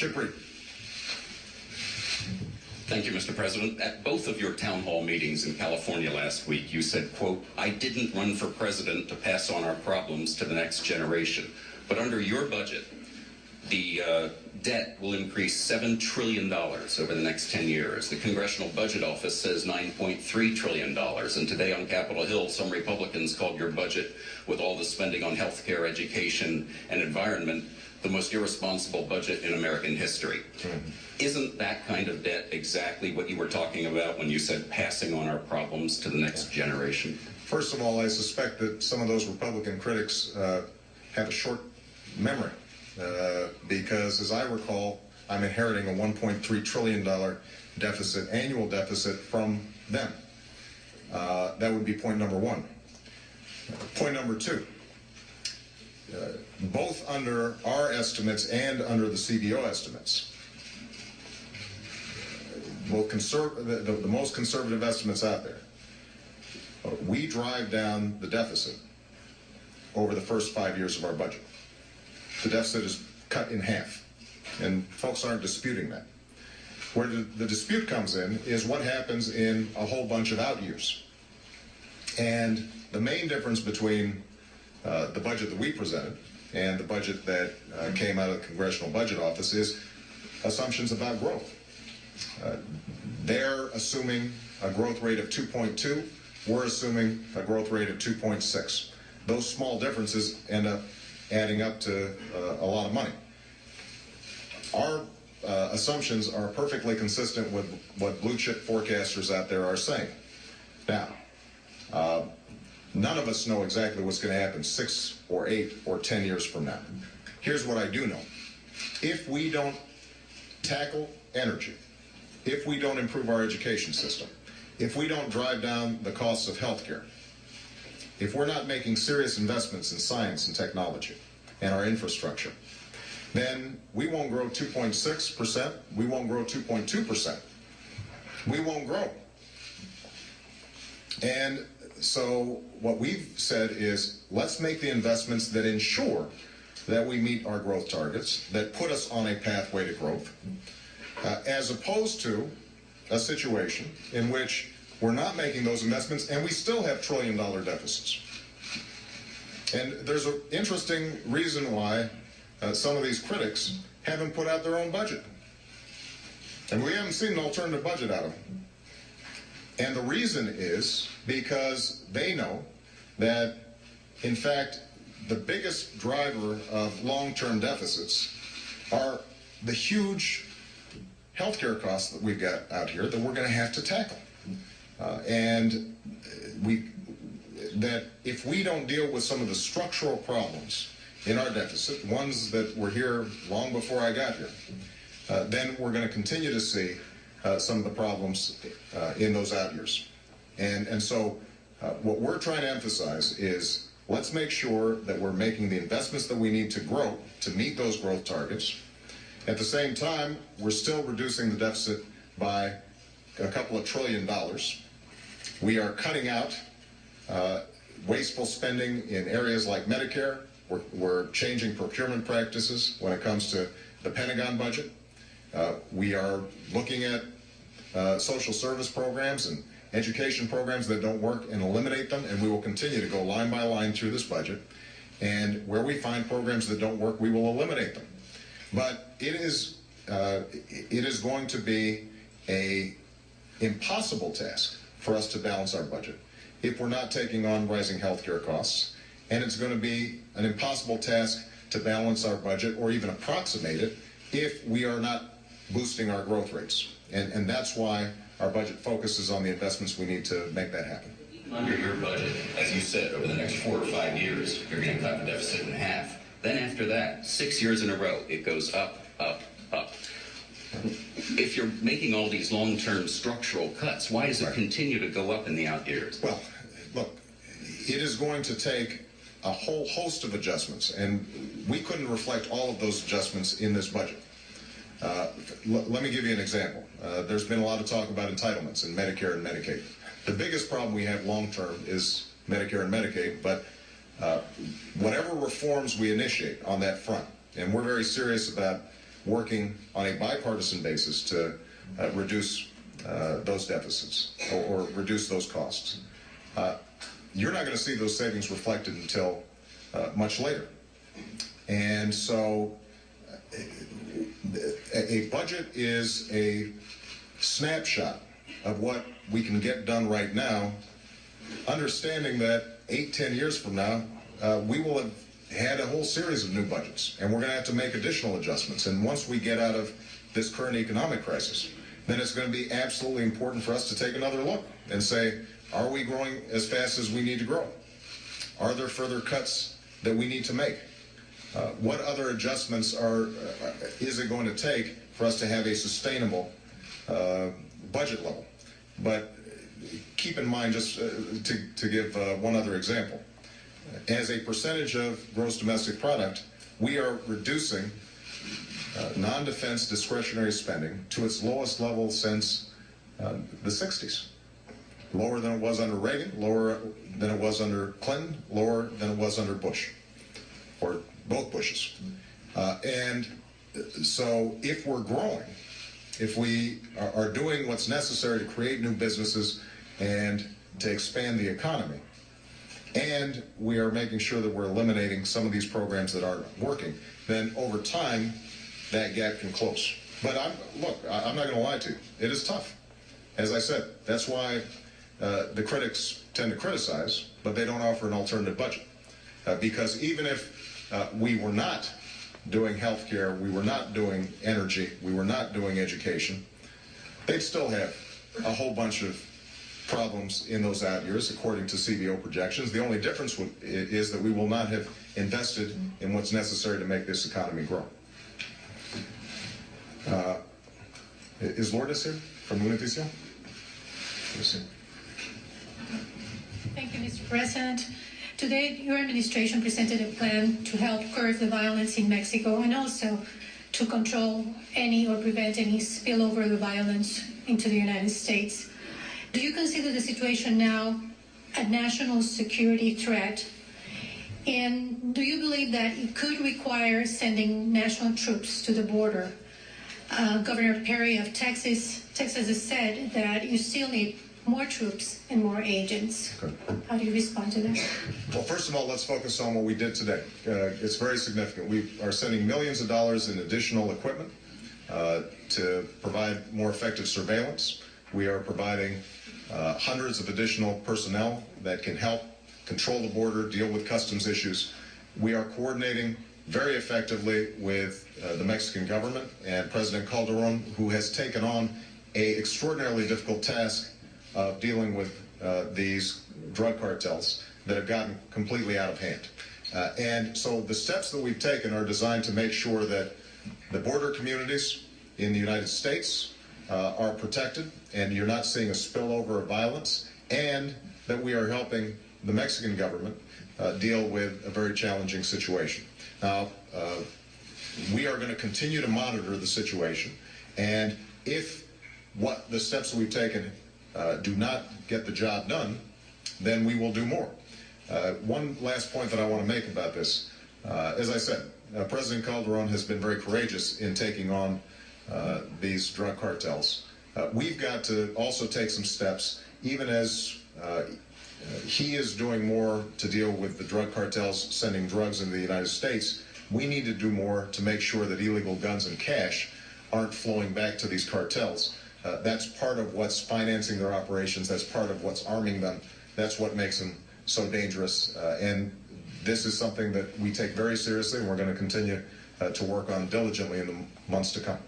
Chip Reed. Thank you, Mr. President. At both of your town hall meetings in California last week, you said, quote, "I didn't run for president to pass on our problems to the next generation." But under your budget, the debt will increase $7 trillion over the next 10 years. The Congressional Budget Office says $9.3 trillion. And today on Capitol Hill, some Republicans called your budget, with all the spending on health care, education, and environment, the most irresponsible budget in American history. Isn't that kind of debt exactly what you were talking about when you said passing on our problems to the next generation? First of all, I suspect that some of those Republican critics have a short memory because, as I recall, I'm inheriting a $1.3 trillion deficit, annual deficit from them. That would be point number one. Point number two. Both under our estimates and under the CBO estimates, the most conservative estimates out there, we drive down the deficit over the first 5 years of our budget. The deficit is cut in half, and folks aren't disputing that. Where the dispute comes in is what happens in a whole bunch of out years. And the main difference between the budget that we presented and the budget that came out of the Congressional Budget Office is assumptions about growth. They're assuming a growth rate of 2.2. We're assuming a growth rate of 2.6. Those small differences end up adding up to a lot of money. Our assumptions are perfectly consistent with what blue chip forecasters out there are saying. Now, none of us know exactly what's going to happen 6 or 8 or 10 years from now. Here's what I do know. If we don't tackle energy, if we don't improve our education system, if we don't drive down the costs of healthcare, if we're not making serious investments in science and technology and our infrastructure, then we won't grow 2.6%, we won't grow 2.2%. We won't grow. And so what we've said is, let's make the investments that ensure that we meet our growth targets, that put us on a pathway to growth, as opposed to a situation in which we're not making those investments and we still have trillion-dollar deficits. And there's an interesting reason why some of these critics haven't put out their own budget. And we haven't seen an alternative budget out of them. And the reason is because they know that, in fact, the biggest driver of long-term deficits are the huge healthcare costs that we've got out here that we're going to have to tackle. And that if we don't deal with some of the structural problems in our deficit, ones that were here long before I got here, then we're going to continue to see some of the problems in those out years. And so what we're trying to emphasize is, let's make sure that we're making the investments that we need to grow to meet those growth targets. At the same time, we're still reducing the deficit by a couple of $1 trillion. We are cutting out wasteful spending in areas like Medicare. We're changing procurement practices when it comes to the Pentagon budget. We are looking at social service programs and education programs that don't work and eliminate them, and we will continue to go line by line through this budget. And where we find programs that don't work, we will eliminate them. But it is going to be an impossible task for us to balance our budget if we're not taking on rising healthcare costs, and it's going to be an impossible task to balance our budget or even approximate it if we are not boosting our growth rates. And that's why our budget focuses on the investments we need to make that happen. Under your budget, as you said, over the next 4 or 5 years, you're going to cut the deficit in half. Then after that, 6 years in a row, it goes up, up, up. If you're making all these long-term structural cuts, why does it continue to go up in the out years? Well, look, it is going to take a whole host of adjustments, and we couldn't reflect all of those adjustments in this budget. Let me give you an example. There's been a lot of talk about entitlements in Medicare and Medicaid. The biggest problem we have long-term is Medicare and Medicaid, but whatever reforms we initiate on that front, and we're very serious about working on a bipartisan basis to reduce those deficits or reduce those costs. You're not going to see those savings reflected until much later. And so a budget is a snapshot of what we can get done right now, understanding that 8-10 years from now, we will have had a whole series of new budgets, and we're going to have to make additional adjustments. And once we get out of this current economic crisis, then it's going to be absolutely important for us to take another look and say, are we growing as fast as we need to grow? Are there further cuts that we need to make? What other adjustments is it going to take for us to have a sustainable budget level? But keep in mind, just to give one other example, as a percentage of gross domestic product, we are reducing non-defense discretionary spending to its lowest level since the 60s. Lower than it was under Reagan, lower than it was under Clinton, lower than it was under Bush, or both Bushes. And so if we're growing, if we are doing what's necessary to create new businesses and to expand the economy, and we are making sure that we're eliminating some of these programs that aren't working, then over time, that gap can close. But I'm not going to lie to you. It is tough. As I said, that's why the critics tend to criticize, but they don't offer an alternative budget. Because even if we were not doing health care, we were not doing energy, we were not doing education, they'd still have a whole bunch of problems in those out years, according to CBO projections. The only difference is that we will not have invested in what's necessary to make this economy grow. Is Lourdes here from Univision? Thank you, Mr. President. Today, your administration presented a plan to help curb the violence in Mexico and also to control any or prevent any spillover of the violence into the United States. Do you consider the situation now a national security threat? And do you believe that it could require sending national troops to the border? Governor Perry of Texas has said that you still need more troops and more agents. Okay. How do you respond to that? Well, first of all, let's focus on what we did today. It's very significant. We are sending millions of dollars in additional equipment to provide more effective surveillance. We are providing hundreds of additional personnel that can help control the border, deal with customs issues. We are coordinating very effectively with the Mexican government and President Calderon, who has taken on an extraordinarily difficult task of dealing with these drug cartels that have gotten completely out of hand. And so the steps that we've taken are designed to make sure that the border communities in the United States are protected and you're not seeing a spillover of violence, and that we are helping the Mexican government deal with a very challenging situation. Now, we are going to continue to monitor the situation, and if what the steps that we've taken do not get the job done, then we will do more. One last point that I want to make about this, as I said, President Calderon has been very courageous in taking on these drug cartels. We've got to also take some steps, even as he is doing more to deal with the drug cartels sending drugs into the United States. We need to do more to make sure that illegal guns and cash aren't flowing back to these cartels. That's part of what's financing their operations. That's part of what's arming them. That's what makes them so dangerous. And this is something that we take very seriously, and we're going to continue to work on diligently in the months to come.